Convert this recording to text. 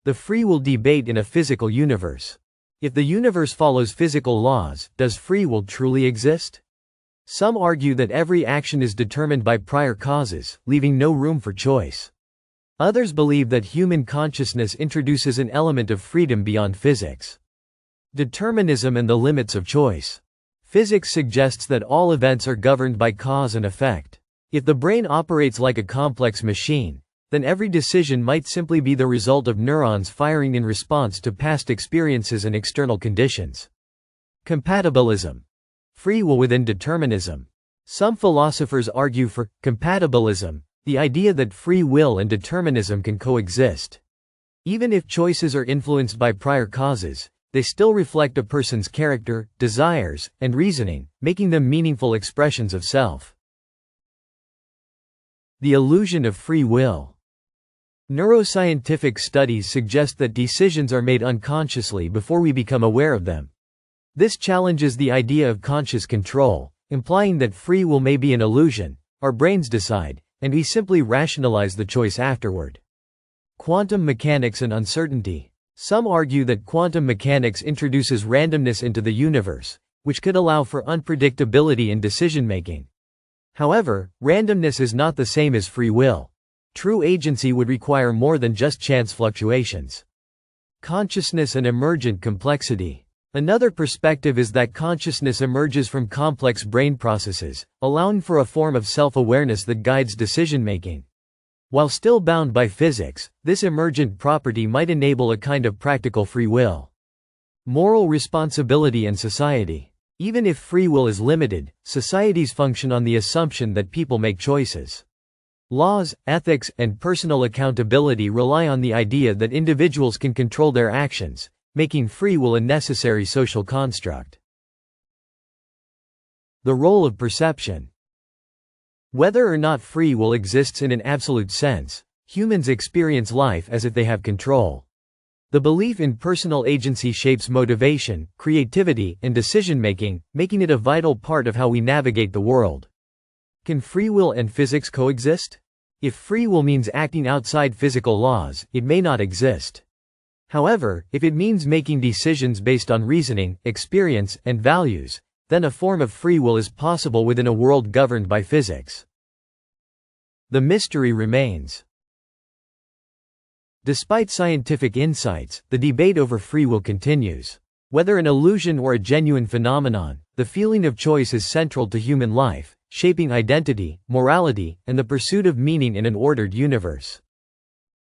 The free will debate in a physical universe. If the universe follows physical laws, does free will truly exist? Some argue that every action is determined by prior causes, leaving no room for choice. Others believe that human consciousness introduces an element of freedom beyond physics. Determinism and the limits of choice. Physics suggests that all events are governed by cause and effect. If the brain operates like a complex machine, then every decision might simply be the result of neurons firing in response to past experiences and external conditions. Compatibilism. Free will within determinism. Some philosophers argue for compatibilism, the idea that free will and determinism can coexist. Even if choices are influenced by prior causes, they still reflect a person's character, desires, and reasoning, making them meaningful expressions of self. The illusion of free will. Neuroscientific studies suggest that decisions are made unconsciously before we become aware of them. This challenges the idea of conscious control, implying that free will may be an illusion. Our brains decide, and we simply rationalize the choice afterward. Quantum mechanics and uncertainty. Some argue that quantum mechanics introduces randomness into the universe, which could allow for unpredictability in decision-making. However, randomness is not the same as free will. True agency would require more than just chance fluctuations. Consciousness and emergent complexity. Another perspective is that consciousness emerges from complex brain processes, allowing for a form of self-awareness that guides decision-making. While still bound by physics, this emergent property might enable a kind of practical free will. Moral responsibility and society. Even if free will is limited, societies function on the assumption that people make choices. Laws, ethics, and personal accountability rely on the idea that individuals can control their actions, making free will a necessary social construct. The role of perception. Whether or not free will exists in an absolute sense, humans experience life as if they have control. The belief in personal agency shapes motivation, creativity, and decision-making, making it a vital part of how we navigate the world. Can free will and physics coexist? If free will means acting outside physical laws, it may not exist. However, if it means making decisions based on reasoning, experience, and values, then a form of free will is possible within a world governed by physics. The mystery remains. Despite scientific insights, the debate over free will continues. Whether an illusion or a genuine phenomenon, the feeling of choice is central to human life, shaping identity, morality, and the pursuit of meaning in an ordered universe.